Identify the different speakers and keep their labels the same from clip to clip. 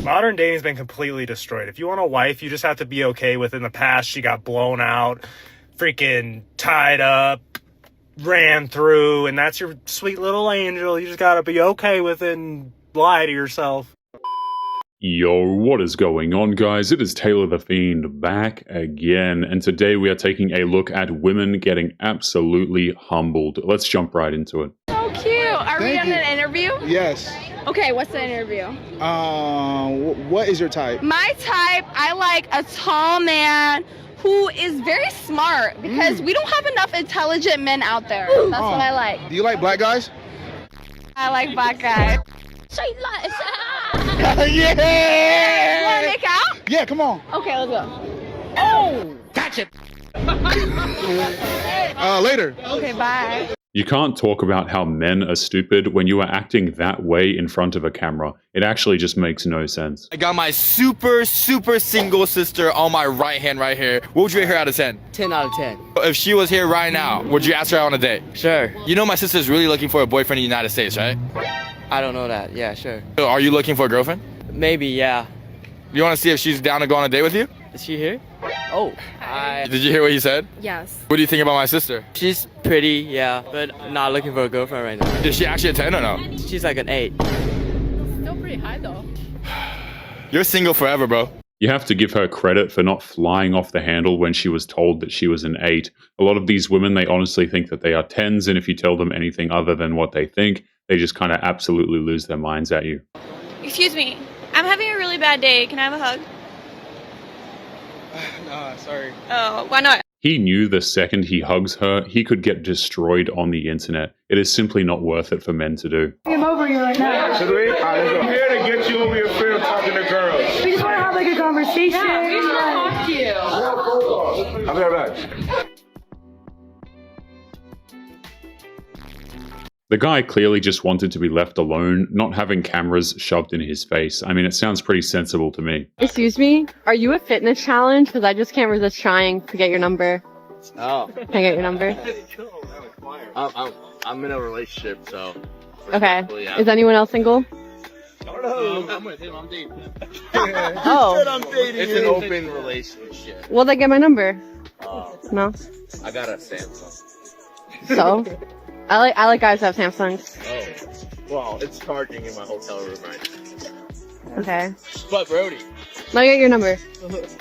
Speaker 1: Modern dating's been completely destroyed. If you want a wife, you just have to be okay with in the past she got blown out, freaking tied up, ran through, and that's your sweet little angel. You just gotta be okay with it and lie to yourself.
Speaker 2: Yo, what is going on, guys? It is Taylor the Fiend back again, and today we are taking a look at women getting absolutely humbled. Let's jump right into it.
Speaker 3: So cute. Are we on an interview?
Speaker 4: Yes.
Speaker 3: Okay, what's the interview?
Speaker 4: What is your type?
Speaker 3: My type, I like a tall man who is very smart because we don't have enough intelligent men out there. That's what I like.
Speaker 4: Do you like black guys?
Speaker 3: I like black guys.
Speaker 4: Yeah!
Speaker 3: You wanna make out?
Speaker 4: Yeah, come on.
Speaker 3: Okay, let's go.
Speaker 4: Oh! Gotcha! Later.
Speaker 3: Okay, bye.
Speaker 2: You can't talk about how men are stupid when you are acting that way in front of a camera. It actually just makes no sense.
Speaker 5: I got my super single sister on my right hand right here. What would you rate her out of 10?
Speaker 6: 10 out of 10.
Speaker 5: If she was here right now, would you ask her out on a date?
Speaker 6: Sure.
Speaker 5: You know my sister's really looking for a boyfriend in the United States, right?
Speaker 6: I don't know that. Yeah, sure.
Speaker 5: So are you looking for a girlfriend?
Speaker 6: Maybe, yeah.
Speaker 5: You want to see if she's down to go on a date with you?
Speaker 6: Is she here? Oh,
Speaker 5: Did you hear what he said?
Speaker 3: Yes.
Speaker 5: What do you think about my sister?
Speaker 6: she's pretty, yeah, but not looking for a girlfriend right now.
Speaker 5: Is she actually a 10 or no?
Speaker 6: She's like an 8.
Speaker 3: Still pretty high though.
Speaker 5: You're single forever, bro.
Speaker 2: You have to give her credit for not flying off the handle when she was told that she was an 8. A lot of these women, they honestly think that they are 10s, and if you tell them anything other than what they think, they just kind of absolutely lose their minds at you.
Speaker 7: Excuse me, I'm having a really bad day. Can I have a hug?
Speaker 4: Nah, sorry.
Speaker 7: Oh, why not?
Speaker 2: He knew the second he hugs her, he could get destroyed on the internet. It is simply not worth it for men to do.
Speaker 8: I'm over you right now.
Speaker 9: Should we? I'm here to get you over your fear of talking to girls.
Speaker 8: We just want to have like a conversation.
Speaker 3: Yeah, we should talk to you.
Speaker 9: I'll be right back.
Speaker 2: The guy clearly just wanted to be left alone, not having cameras shoved in his face. I mean, it sounds pretty sensible to me.
Speaker 10: Excuse me, are you a fitness challenge? Because I just can't resist trying to get your number.
Speaker 6: Oh.
Speaker 10: Can I get your number?
Speaker 6: I'm in a relationship, so.
Speaker 10: Okay.
Speaker 6: Yeah.
Speaker 10: Is anyone else single?
Speaker 6: I'm with him, I'm dating.
Speaker 10: Oh.
Speaker 6: It's an open relationship.
Speaker 10: Will they get my number? No.
Speaker 6: I got a Samsung.
Speaker 10: So? I like guys that have Samsungs.
Speaker 6: Oh. Well, it's charging in my hotel room right now.
Speaker 10: Okay.
Speaker 6: But Brody.
Speaker 10: Let me get your number.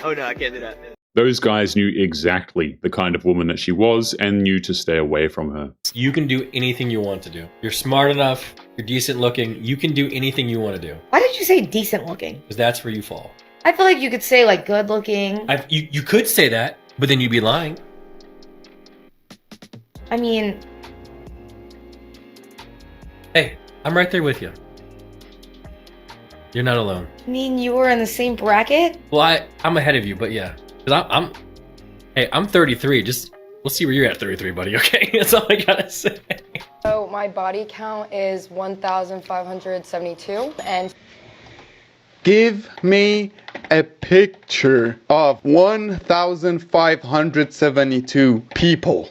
Speaker 6: Oh no, I can't do that.
Speaker 2: Those guys knew exactly the kind of woman that she was and knew to stay away from her.
Speaker 11: You can do anything you want to do. You're smart enough, you're decent looking, you can do anything you want to do.
Speaker 12: Why did you say decent looking?
Speaker 11: Because that's where you fall.
Speaker 12: I feel like you could say like good looking.
Speaker 11: You could say that, but then you'd be lying.
Speaker 12: I mean,
Speaker 11: Hey, I'm right there with you. You're not alone.
Speaker 12: you were in the same bracket?
Speaker 11: Well, I'm ahead of you, but yeah. Because I'm 33. Just, we'll see where you're at 33, buddy, okay? That's all I gotta say.
Speaker 13: So my body count is 1,572 and
Speaker 4: Give me a picture of 1,572 people.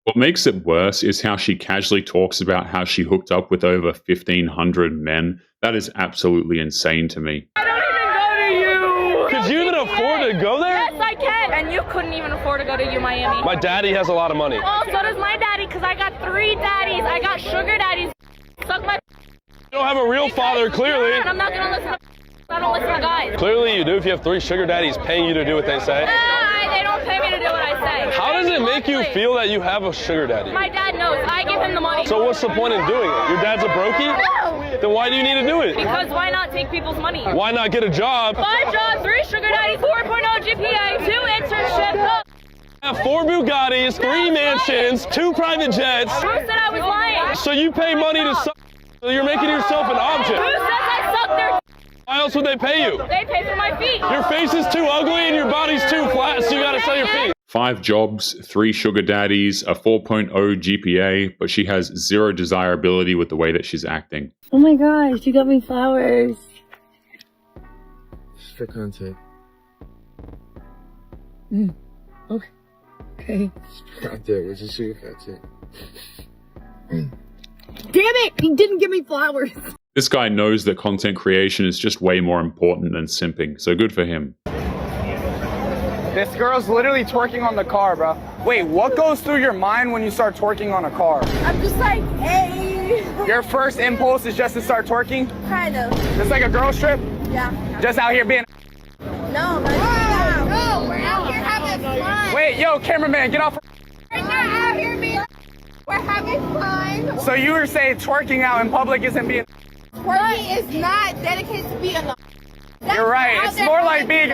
Speaker 2: What makes it worse is how she casually talks about how she hooked up with over 1,500 men. That is absolutely insane to me.
Speaker 3: I don't even go to you.
Speaker 9: Could you even afford to go there?
Speaker 3: Yes, I can. And you couldn't even afford to go to U Miami.
Speaker 9: My daddy has a lot of money.
Speaker 3: Oh, so does my daddy, because I got 3 daddies. I got sugar daddies. Suck my.
Speaker 9: You don't have a real father, clearly.
Speaker 3: And I'm not gonna listen to. I don't listen to guys.
Speaker 9: Clearly you do if you have 3 sugar daddies paying you to do what they say.
Speaker 3: They don't pay me to do what I say.
Speaker 9: How does it make you feel that you have a sugar daddy?
Speaker 3: My dad knows. I give him the money.
Speaker 9: So what's the point in doing it? Your dad's a brokey?
Speaker 3: No.
Speaker 9: Then why do you need to do it?
Speaker 3: Because why not take people's money?
Speaker 9: Why not get a job?
Speaker 3: 5 jobs, 3 sugar daddies, 4.0 GPA, 2 internships.
Speaker 9: Have 4 Bugattis, 3 mansions, 2 private jets.
Speaker 3: Who said I was lying?
Speaker 9: So you pay money to suck. So you're making yourself an object.
Speaker 3: Who says I suck their?
Speaker 9: Why else would they pay you?
Speaker 3: They pay for my feet.
Speaker 9: Your face is too ugly and your body's too flat, so you gotta sell your feet.
Speaker 2: 5 jobs, 3 sugar daddies, a 4.0 GPA, but she has zero desirability with the way that she's acting.
Speaker 8: Oh my gosh, you got me flowers.
Speaker 6: For content.
Speaker 8: Okay.
Speaker 6: Content, what's your sugar content?
Speaker 8: Damn it! He didn't give me flowers.
Speaker 2: This guy knows that content creation is just way more important than simping, so good for him.
Speaker 14: This girl's literally twerking on the car, bro. Wait, what goes through your mind when you start twerking on a car?
Speaker 8: I'm just like, hey.
Speaker 14: Your first impulse is just to start twerking?
Speaker 8: Kind of.
Speaker 14: Just like a girl's trip?
Speaker 8: Yeah.
Speaker 14: Just out here being...
Speaker 8: No, but no, we're out here having fun.
Speaker 14: Wait, yo, cameraman, get off...
Speaker 8: We're not out here being... We're having fun.
Speaker 14: So you were saying twerking out in public isn't being...
Speaker 8: Twerking is not dedicated to being a...
Speaker 14: You're right, it's more like being...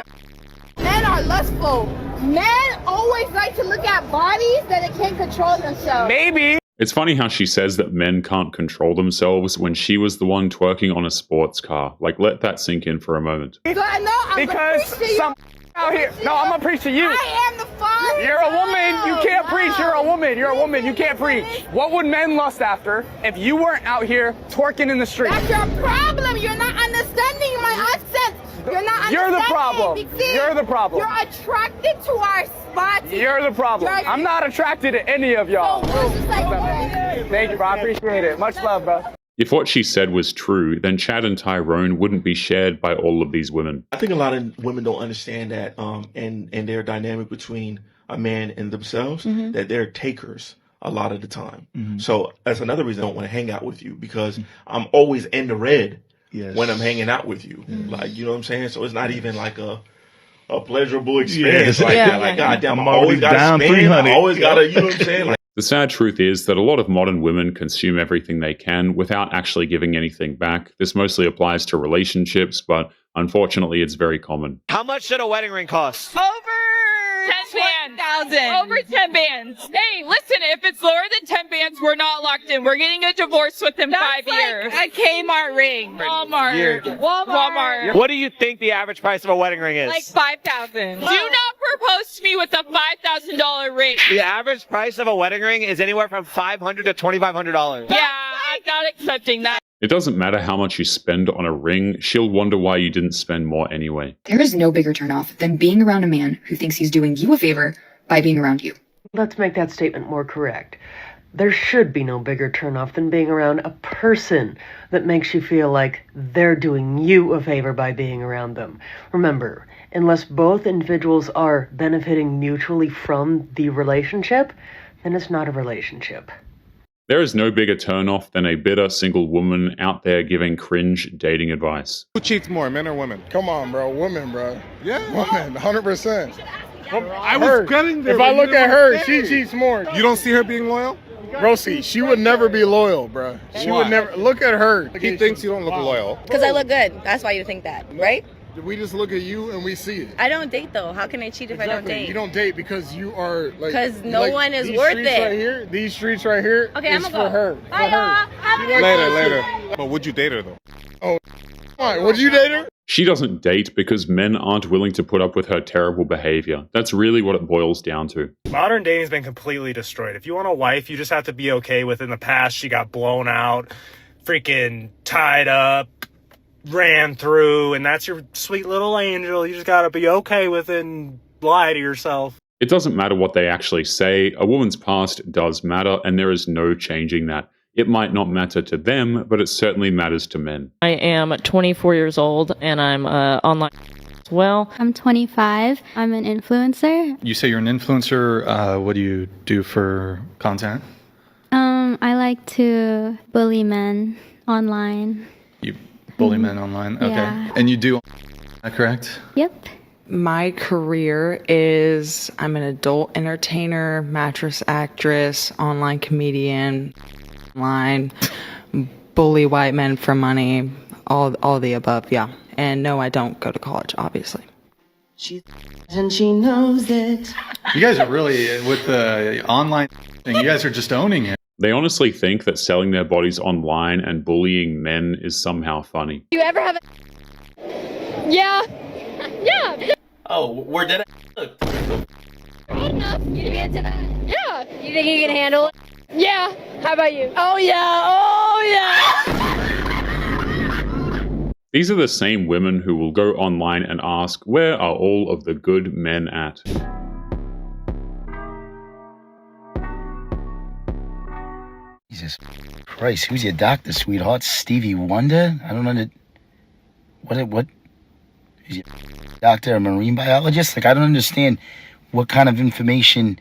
Speaker 8: Men are lustful. Men always like to look at bodies that they can't control themselves.
Speaker 14: Maybe.
Speaker 2: It's funny how she says that men can't control themselves when she was the one twerking on a sports car. Like, let that sink in for a moment.
Speaker 14: Because some out here... No, I'm gonna preach to you.
Speaker 8: I am the father.
Speaker 14: You're a woman. You can't preach. You're a woman. You're a woman. You can't preach. What would men lust after if you weren't out here twerking in the street?
Speaker 8: That's your problem. You're not understanding my accent. You're not
Speaker 14: You're the
Speaker 8: understanding.
Speaker 14: problem.
Speaker 8: See,
Speaker 14: You're the problem.
Speaker 8: You're attracted to our spots.
Speaker 14: You're the problem. I'm not attracted to any of y'all. Thank you, bro. I appreciate it. Much love, bro.
Speaker 2: If what she said was true, then Chad and Tyrone wouldn't be shared by all of these women.
Speaker 6: I think a lot of women don't understand that, and their dynamic between a man and themselves, that they're takers a lot of the time. So that's another reason I don't want to hang out with you, because I'm always in the red when I'm hanging out with you. Like, you know what I'm saying? So it's not even like a pleasurable experience like that. Like, goddamn, I always got to spend. I always got to, you know what I'm saying? Like,
Speaker 2: The sad truth is that a lot of modern women consume everything they can without actually giving anything back. This mostly applies to relationships, but unfortunately it's very common.
Speaker 15: How much should a wedding ring cost?
Speaker 7: Over 10 bands. Over 10 bands. Hey, listen, if it's lower than 10 bands, we're not locked in. We're getting a divorce within 5 years. A Kmart ring. Walmart.
Speaker 15: What do you think the average price of a wedding ring is?
Speaker 7: Like 5,000. Do not propose to me with a $5,000 ring.
Speaker 15: The average price of a wedding ring is anywhere from $500 to $2,500.
Speaker 7: Yeah, I'm not accepting that.
Speaker 2: It doesn't matter how much you spend on a ring, she'll wonder why you didn't spend more anyway.
Speaker 16: There is no bigger turnoff than being around a man who thinks he's doing you a favor by being around you.
Speaker 17: Let's make that statement more correct. There should be no bigger turnoff than being around a person that makes you feel like they're doing you a favor by being around them. Remember, unless both individuals are benefiting mutually from the relationship, then it's not a relationship.
Speaker 2: There is no bigger turnoff than a bitter single woman out there giving cringe dating advice.
Speaker 18: Who cheats more, men or women? Come on, bro. Women, bro. Yeah. Women, 100%. I was getting there. If I look at her, she cheats more. You don't see her being loyal? Rosie, she would never be loyal, bro. She would never. Look at her. He thinks you don't look loyal.
Speaker 19: Because I look good. That's why you think that, right?
Speaker 18: We just look at you and we see it.
Speaker 19: I don't date though. How can I cheat if I don't date?
Speaker 18: You don't date because you are like.
Speaker 19: Because no one is worth it.
Speaker 18: Right here, these streets right here.
Speaker 19: Okay,
Speaker 18: is
Speaker 19: I'm gonna
Speaker 18: for her.
Speaker 19: Bye, y'all.
Speaker 18: Later. But would you date her though? Oh, all right. Would you date her?
Speaker 2: She doesn't date because men aren't willing to put up with her terrible behavior. That's really what it boils down to.
Speaker 1: Modern dating's been completely destroyed. If you want a wife, you just have to be okay with in the past she got blown out, freaking tied up, ran through, and that's your sweet little angel. You just gotta be okay with it and lie to yourself.
Speaker 2: It doesn't matter what they actually say. A woman's past does matter, and there is no changing that. It might not matter to them, but it certainly matters to men.
Speaker 20: I am 24 years old, and I'm online as well.
Speaker 21: I'm 25. I'm an influencer.
Speaker 22: You say you're an influencer. What do you do for content?
Speaker 21: I like to bully men online.
Speaker 22: You bully men online? Okay.
Speaker 21: Yeah.
Speaker 22: And you do, correct?
Speaker 21: Yep.
Speaker 23: My career is I'm an adult entertainer, mattress actress, online comedian, online bully white men for money, all the above, yeah. And no, I don't go to college, obviously.
Speaker 17: And she knows it.
Speaker 22: You guys are really, with the online thing, you guys are just owning it.
Speaker 2: They honestly think that selling their bodies online and bullying men is somehow funny.
Speaker 3: You ever have a... Yeah. Yeah.
Speaker 11: Oh, we're dead.
Speaker 3: Good enough. You be into that? Yeah. You think you can handle it? Yeah. How about you? Oh, yeah. Oh, yeah.
Speaker 2: These are the same women who will go online and ask, where are all of the good men at?
Speaker 24: Jesus
Speaker 5: Christ, who's your doctor, sweetheart? Stevie Wonder? I don't know. What? Is your doctor a marine biologist? Like, I don't understand what kind of information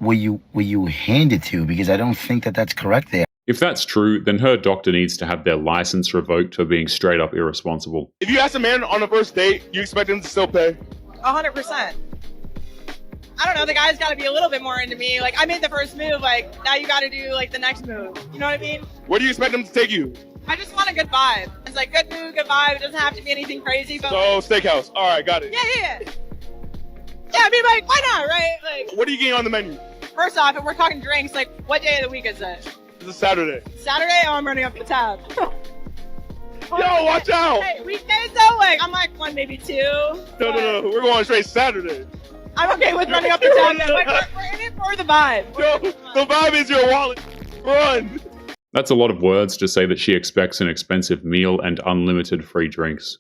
Speaker 5: were you handed to, because I don't think that that's correct there.
Speaker 2: If that's true, then her doctor needs to have their license revoked for being straight up irresponsible.
Speaker 18: If you ask a man on the first date, you expect him to still pay?
Speaker 10: 100%. I don't know, the guy's got to be a little bit more into me. Like, I made the first move, like, now you got to do, like, the next move. You know what I mean?
Speaker 18: Where do you expect him to take you?
Speaker 10: I just want a good vibe. It's like, good mood, good vibe. It doesn't have to be anything crazy, but...
Speaker 18: So, steakhouse. All right, got it.
Speaker 10: Yeah. Yeah, I mean, like, why not, right? Like,
Speaker 18: what are you getting on the menu?
Speaker 10: First off, if we're talking drinks, like, what day of the week is it?
Speaker 18: It's a Saturday.
Speaker 10: Saturday? Oh, I'm running up the tab.
Speaker 18: Yo, watch out!
Speaker 10: Hey, weekdays though, like, I'm like one, maybe two.
Speaker 18: No. We're going straight Saturday.
Speaker 10: I'm okay with running up the tab. Like, we're in it for the vibe.
Speaker 18: Yo, the vibe is your wallet. Run!
Speaker 2: That's a lot of words to say that she expects an expensive meal and unlimited free drinks.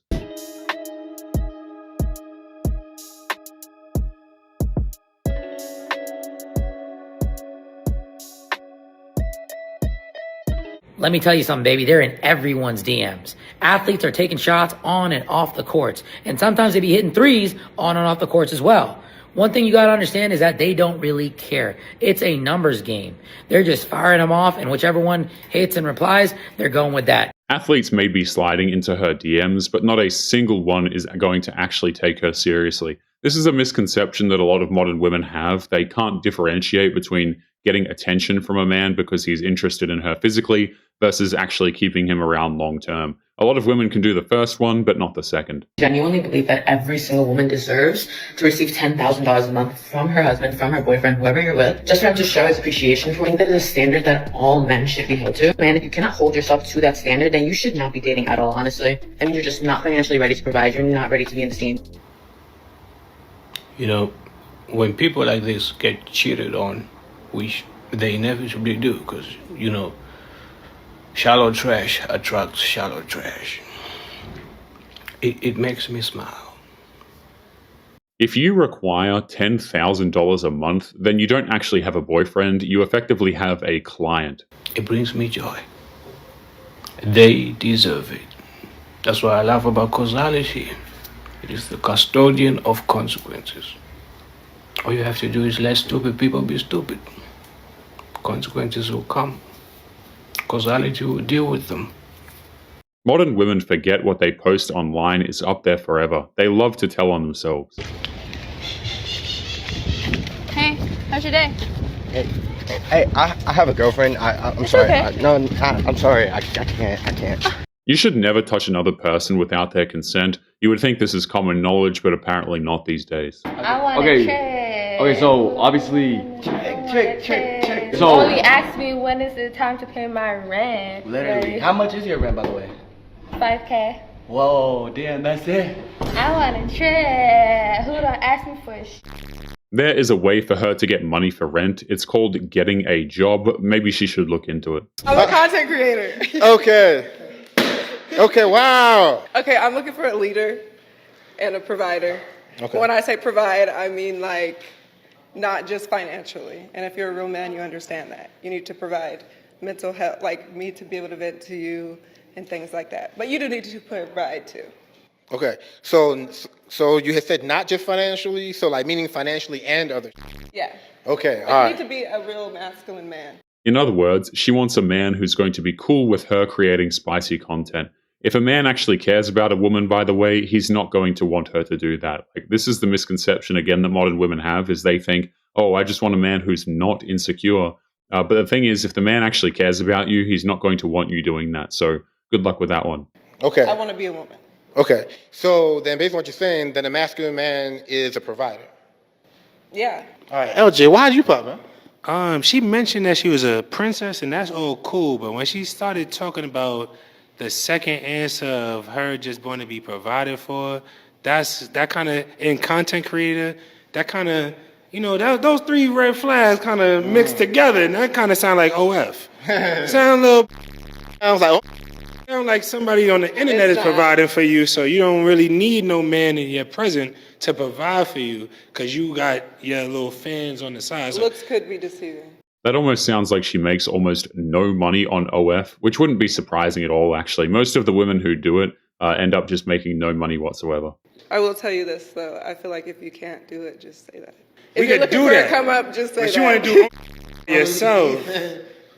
Speaker 12: Let me tell you something, baby. They're in everyone's DMs. Athletes are taking shots on and off the courts. And sometimes they be hitting threes on and off the courts as well. One thing you got to understand is that they don't really care. It's a numbers game. They're just firing them off, and whichever one hits and replies, they're going with that.
Speaker 2: Athletes may be sliding into her DMs, but not a single one is going to actually take her seriously. This is a misconception that a lot of modern women have. They can't differentiate between getting attention from a man because he's interested in her physically versus actually keeping him around long term. A lot of women can do the first one, but not the second.
Speaker 12: Genuinely believe that every single woman deserves to receive $10,000 a month from her husband, from her boyfriend, whoever you're with, just for him to show his appreciation for you. That is a standard that all men should be held to. Man, if you cannot hold yourself to that standard, then you should not be dating at all, honestly. I mean, you're just not financially ready to provide. You're not ready to be in the scene.
Speaker 24: You know, when people like this get cheated on, which they inevitably do, because, you know, shallow trash attracts shallow trash. It makes me smile.
Speaker 2: If you require $10,000 a month, then you don't actually have a boyfriend, you effectively have a client.
Speaker 24: It brings me joy. They deserve it. That's what I love about causality. It is the custodian of consequences. All you have to do is let stupid people be stupid. Consequences will come. Causality will deal with them.
Speaker 2: Modern women forget what they post online is up there forever. They love to tell on themselves.
Speaker 3: Hey, how's your day?
Speaker 25: Hey, I have a girlfriend. I'm
Speaker 3: It's
Speaker 25: sorry.
Speaker 3: okay.
Speaker 25: I'm sorry. I can't.
Speaker 2: You should never touch another person without their consent. You would think this is common knowledge, but apparently not these days.
Speaker 3: I want
Speaker 26: Okay.
Speaker 3: to check.
Speaker 26: Okay, so obviously,
Speaker 3: Check.
Speaker 26: So-
Speaker 3: Only ask me when is it time to pay my rent.
Speaker 26: literally, how much is your rent, by the way?
Speaker 3: 5K.
Speaker 26: Whoa, damn, that's it.
Speaker 3: I want to check. Who don't ask me for shit?
Speaker 2: There is a way for her to get money for rent. It's called getting a job. Maybe she should look into it.
Speaker 10: I'm a content creator.
Speaker 18: Okay, wow.
Speaker 10: Okay, I'm looking for a leader and a provider.
Speaker 18: Okay.
Speaker 10: When I say provide, I mean like not just financially. And if you're a real man, you understand that. You need to provide mental health, like me to be able to vent to you and things like that. But you do need to provide too.
Speaker 18: Okay, so you had said not just financially, so like meaning financially and other.
Speaker 10: Yeah.
Speaker 18: Okay,
Speaker 10: Like,
Speaker 18: all
Speaker 10: you need
Speaker 18: right.
Speaker 10: to be a real masculine man.
Speaker 2: In other words, she wants a man who's going to be cool with her creating spicy content. If a man actually cares about a woman, by the way, he's not going to want her to do that. Like, this is the misconception, again, that modern women have, is they think, oh, I just want a man who's not insecure. But the thing is, if the man actually cares about you, he's not going to want you doing that. So good luck with that one.
Speaker 18: Okay.
Speaker 10: I want to be a woman.
Speaker 18: Okay, so then based on what you're saying, then a masculine man is a provider.
Speaker 10: Yeah.
Speaker 18: All right, LJ, why'd you pop, man?
Speaker 27: She mentioned that she was a princess, and that's all cool. But when she started talking about the second answer of her just going to be provided for, that kind of, in content creator, that kind of, you know, those three red flags kind of mixed together, and that kind of sound like OF. Sound a little. Sounds like. Sound like somebody on the internet is providing for you, so you don't really need no man in your present to provide for you, because you got your little fans on the side. So
Speaker 10: Looks could be deceiving.
Speaker 2: That almost sounds like she makes almost no money on OF, which wouldn't be surprising at all, actually. Most of the women who do it end up just making no money whatsoever.
Speaker 10: I will tell you this, though. I feel like if you can't do it, just say that.
Speaker 27: We
Speaker 10: If you're
Speaker 27: could
Speaker 10: looking
Speaker 27: do
Speaker 10: for
Speaker 27: that.
Speaker 10: a come up, just say
Speaker 27: But
Speaker 10: that.
Speaker 27: you want to do yourself.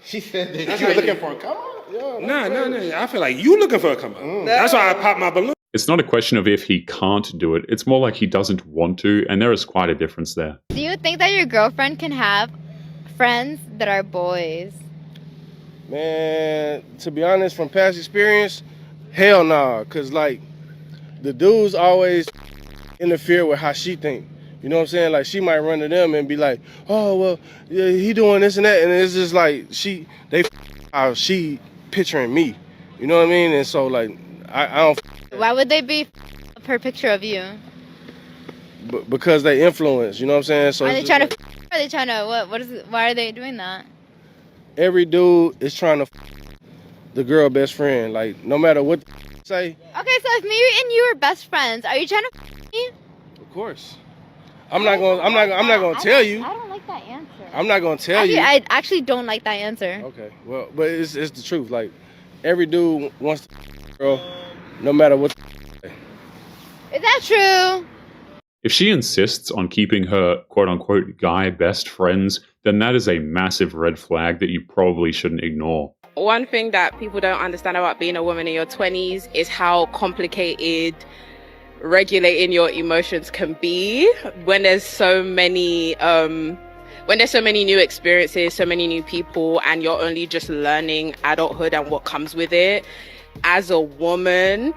Speaker 18: She said that you were looking for a come up?
Speaker 27: No. I feel like you looking for a come up. That's why I popped my balloon.
Speaker 2: It's not a question of if he can't do it. It's more like he doesn't want to, and there is quite a difference there.
Speaker 4: Do you think that your girlfriend can have friends that are boys?
Speaker 6: Man, to be honest, from past experience, hell nah. Cause like the dudes always interfere with how she think. You know what I'm saying? Like she might run to them and be like, "Oh well, yeah, he doing this and that," and it's just like they how she picturing me. You know what I mean? And so like I don't.
Speaker 4: Why would they be her picture of you?
Speaker 6: Because they influence. You know what I'm saying? So
Speaker 4: Are
Speaker 6: it's
Speaker 4: they
Speaker 6: just
Speaker 4: trying
Speaker 6: like,
Speaker 4: to? Are they trying to? What is it? Why are they doing that?
Speaker 6: every dude is trying to the girl best friend. Like no matter what they say.
Speaker 4: Okay, so if me and you are best friends, are you trying to me?
Speaker 6: Of course. I'm not gonna tell you.
Speaker 4: I don't like that answer.
Speaker 6: I'm not gonna tell you.
Speaker 4: I actually don't like that answer.
Speaker 6: Okay, well, but it's the truth. Like every dude wants to girl, no matter what.
Speaker 4: Is that true?
Speaker 2: If she insists on keeping her quote-unquote guy best friends, then that is a massive red flag that you probably shouldn't ignore.
Speaker 8: One thing that people don't understand about being a woman in your 20s is how complicated regulating your emotions can be when there's so many new experiences, so many new people, and you're only just learning adulthood and what comes with it. As a woman,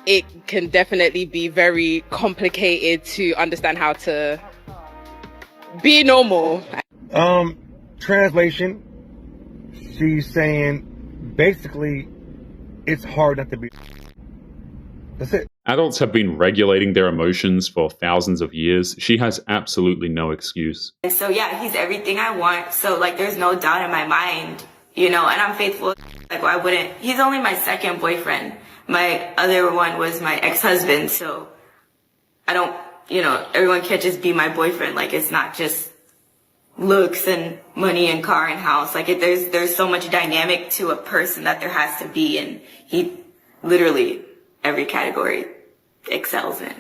Speaker 8: it can definitely be very complicated to understand how to be normal.
Speaker 9: Translation, she's saying basically it's hard not to be. That's it.
Speaker 2: Adults have been regulating their emotions for thousands of years. She has absolutely no excuse.
Speaker 13: So yeah, he's everything I want. So like there's no doubt in my mind, you know, and I'm faithful. Like why wouldn't? He's only my second boyfriend. My other one was my ex-husband. So I don't, you know, everyone can't just be my boyfriend. Like it's not just looks and money and car and house. Like there's so much dynamic to a person that there has to be, and he literally every category excels in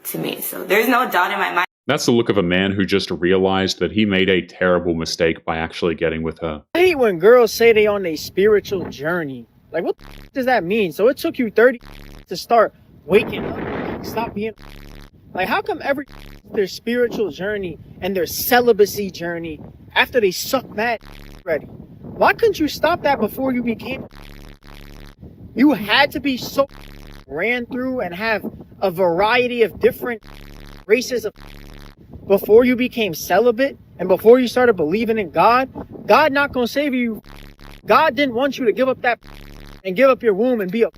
Speaker 13: to me. So there's no doubt in my mind.
Speaker 2: That's the look of a man who just realized that he made a terrible mistake by actually getting with her.
Speaker 14: I hate when girls say they on a spiritual journey. Like, what the does that mean? So it took you 30 to start waking up, stop being. Like, how come their spiritual journey and their celibacy journey after they suck mad already? Why couldn't you stop that before you became? You had to be so ran through and have a variety of different races of before you became celibate and before you started believing in God. God not gonna save you. God didn't want you to give up that and give up your womb and be a.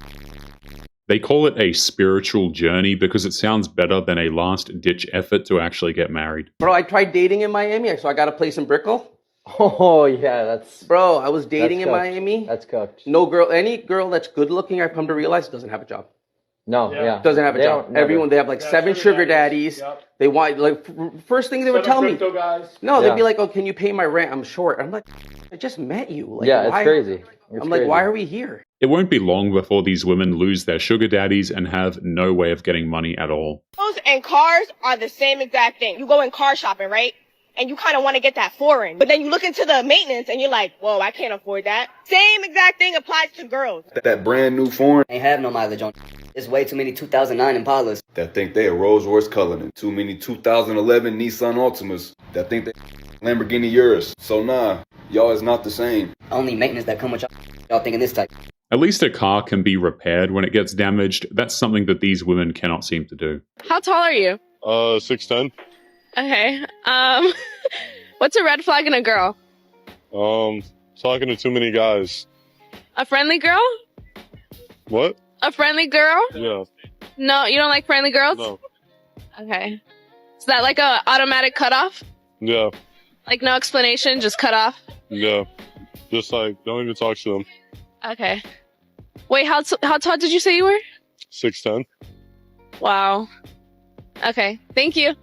Speaker 2: They call it a spiritual journey because it sounds better than a last-ditch effort to actually get married.
Speaker 15: Bro, I tried dating in Miami, so I got a place in Brickell.
Speaker 25: Oh, yeah, that's...
Speaker 15: Bro, I was dating
Speaker 25: that's
Speaker 15: in
Speaker 25: cooked.
Speaker 15: Miami.
Speaker 25: That's cooked.
Speaker 15: No girl, any girl that's good looking, I've come to realize, doesn't have a job.
Speaker 25: No, yeah.
Speaker 15: Doesn't have a
Speaker 25: They
Speaker 15: job.
Speaker 25: don't- never.
Speaker 15: Everyone, they have like 7 sugar daddies. Yep. They want, like, first thing they would tell me.
Speaker 25: Guys.
Speaker 15: No,
Speaker 25: Yeah.
Speaker 15: they'd be like, oh, can you pay my rent? I'm short. I'm like, I just met you. Like,
Speaker 25: Yeah, it's
Speaker 15: why?
Speaker 25: crazy.
Speaker 15: I'm like, why are we here?
Speaker 2: It won't be long before these women lose their sugar daddies and have no way of getting money at all.
Speaker 28: Clothes and cars are the same exact thing. You go in car shopping, right? And you kind of want to get that foreign. But then you look into the maintenance and you're like, whoa, I can't afford that. Same exact thing applies to girls.
Speaker 25: That brand new foreign.
Speaker 29: Ain't have no mileage on. There's way too many 2009 Impalas.
Speaker 30: That think they a Rolls Royce Cullinan. Too many 2011 Nissan Altimas. That think they Lamborghini Urus. So nah, y'all is not the same.
Speaker 29: Only maintenance that come with y'all thinking this type.
Speaker 2: At least a car can be repaired when it gets damaged. That's something that these women cannot seem to do.
Speaker 7: How tall are you?
Speaker 31: 6'10".
Speaker 7: Okay. What's a red flag in a girl?
Speaker 31: Talking to too many guys.
Speaker 7: A friendly girl?
Speaker 31: What?
Speaker 7: A friendly girl?
Speaker 31: Yeah.
Speaker 7: No, you don't like friendly girls?
Speaker 31: No.
Speaker 7: Okay. Is that like a automatic cutoff?
Speaker 31: Yeah.
Speaker 7: Like no explanation, just cut off?
Speaker 31: Yeah. Just like, don't even talk to them.
Speaker 7: Okay. Wait, how tall did you say you were?
Speaker 31: 6'10".
Speaker 7: Wow. Okay, thank you.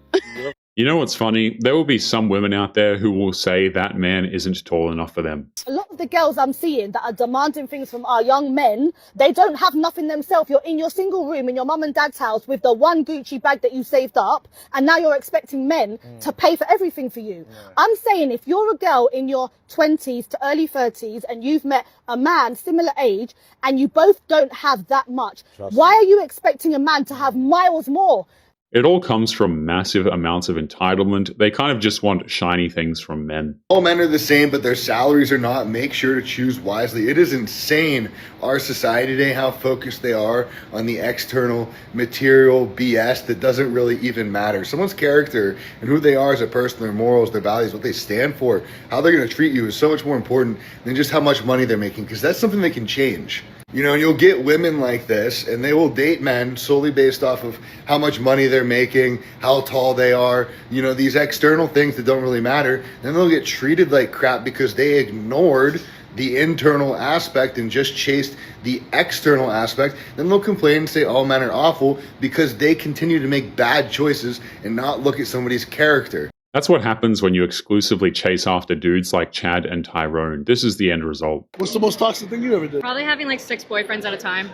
Speaker 2: You know what's funny? There will be some women out there who will say that man isn't tall enough for them.
Speaker 1: A lot of the girls I'm seeing that are demanding things from our young men, they don't have nothing themselves. You're in your single room in your mum and dad's house with the one Gucci bag that you saved up, and now you're expecting men to pay for everything for you. I'm saying if you're a girl in your 20s to early 30s and you've met a man similar age and you both don't have that much, why are you expecting a man to have miles more?
Speaker 2: It all comes from massive amounts of entitlement. They kind of just want shiny things from men.
Speaker 5: All men are the same, but their salaries are not. Make sure to choose wisely. It is insane, our society today, how focused they are on the external material BS that doesn't really even matter. Someone's character and who they are as a person, their morals, their values, what they stand for, how they're going to treat you is so much more important than just how much money they're making, because that's something they can change. You know, you'll get women like this, and they will date men solely based off of how much money they're making, how tall they are, you know, these external things that don't really matter. Then they'll get treated like crap because they ignored the internal aspect and just chased the external aspect. Then they'll complain and say all men are awful because they continue to make bad choices and not look at somebody's character.
Speaker 2: That's what happens when you exclusively chase after dudes like Chad and Tyrone. This is the end result.
Speaker 18: What's the most toxic thing you ever did?
Speaker 11: Probably having like 6 boyfriends at a time.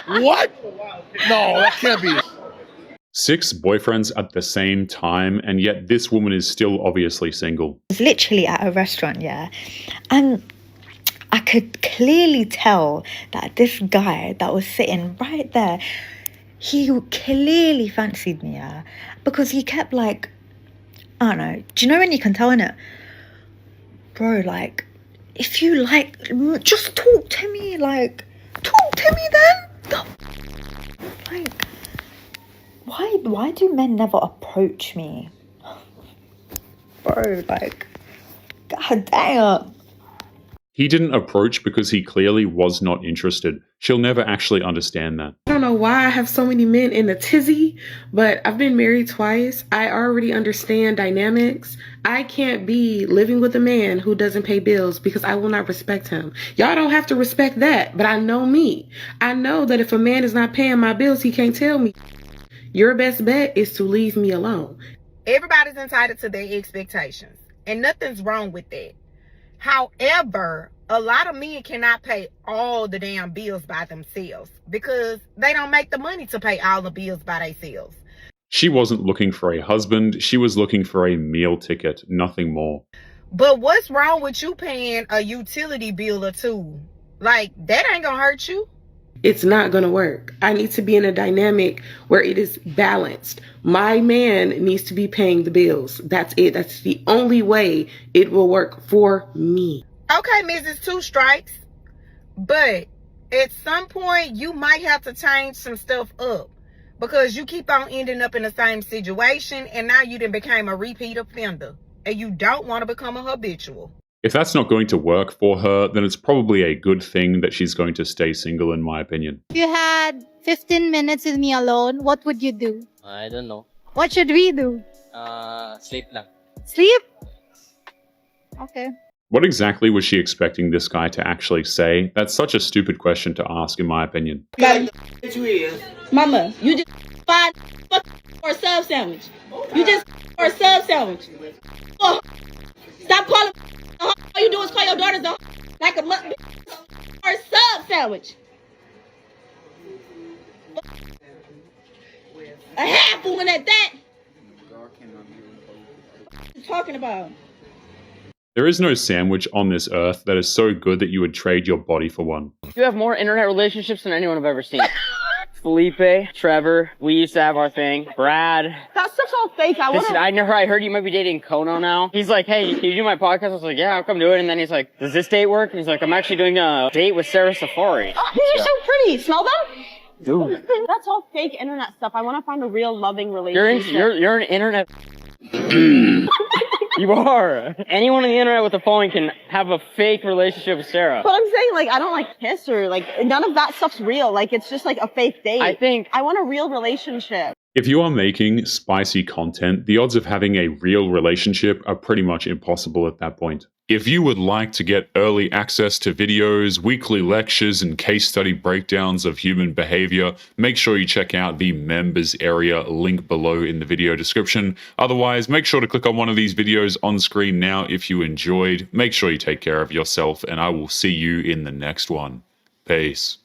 Speaker 18: What? No, that can't be.
Speaker 2: 6 boyfriends at the same time, and yet this woman is still obviously single.
Speaker 12: I was literally at a restaurant, yeah, and I could clearly tell that this guy that was sitting right there, he clearly fancied me, yeah, because he kept like, I don't know, do you know when you can tell, innit? Bro, like, if you like, just talk to me, like, talk to me then. Like, why do men never approach me? Bro, like, god damn.
Speaker 2: He didn't approach because he clearly was not interested. She'll never actually understand that.
Speaker 16: I don't know why I have so many men in a tizzy, but I've been married twice. I already understand dynamics. I can't be living with a man who doesn't pay bills because I will not respect him. Y'all don't have to respect that, but I know me. I know that if a man is not paying my bills, he can't tell me. Your best bet is to leave me alone.
Speaker 28: Everybody's entitled to their expectations, and nothing's wrong with that. However, a lot of men cannot pay all the damn bills by themselves because they don't make the money to pay all the bills by themselves.
Speaker 2: She wasn't looking for a husband. She was looking for a meal ticket, nothing more.
Speaker 28: But what's wrong with you paying a utility bill or two? Like, that ain't gonna hurt you.
Speaker 16: It's not going to work. I need to be in a dynamic where it is balanced. My man needs to be paying the bills. That's it. That's the only way it will work for me.
Speaker 28: Okay, Mrs. Two Strikes. But at some point, you might have to change some stuff up because you keep on ending up in the same situation, and now you done became a repeat offender, and you don't want to become a habitual.
Speaker 2: If that's not going to work for her, then it's probably a good thing that she's going to stay single, in my opinion.
Speaker 17: If you had 15 minutes with me alone, what would you do?
Speaker 19: I don't know.
Speaker 17: What should we do?
Speaker 19: Sleep lang.
Speaker 17: Sleep? Okay.
Speaker 2: What exactly was she expecting this guy to actually say? That's such a stupid question to ask, in my opinion.
Speaker 28: Mama, you just for a sub sandwich. You just for a sub sandwich. Oh, stop calling. All you do is call your daughters like a or a sub sandwich. A half one at that. What are you talking about?
Speaker 2: There is no sandwich on this earth that is so good that you would trade your body for one.
Speaker 20: You have more internet relationships than anyone I've ever seen. Felipe, Trevor, we used to have our thing. Brad.
Speaker 28: That's such a fake.
Speaker 20: I heard you might be dating Kono now. He's like, hey, can you do my podcast? I was like, yeah, I'll come do it. And then he's like, does this date work? And he's like, I'm actually doing a date with Sarah Safari.
Speaker 28: Oh, these are so pretty. Smell them?
Speaker 20: Dude.
Speaker 28: That's all fake internet stuff. I want to find a real loving relationship.
Speaker 20: You're an internet. You are. Anyone on the internet with a phone can have a fake relationship with Sarah.
Speaker 28: But I'm saying, like, I don't like kiss her. Like, none of that stuff's real. Like, it's just like a fake date. I want a real relationship.
Speaker 2: If you are making spicy content, the odds of having a real relationship are pretty much impossible at that point. If you would like to get early access to videos, weekly lectures, and case study breakdowns of human behavior, make sure you check out the members area link below in the video description. Otherwise, make sure to click on one of these videos on screen now if you enjoyed. Make sure you take care of yourself, and I will see you in the next one. Peace.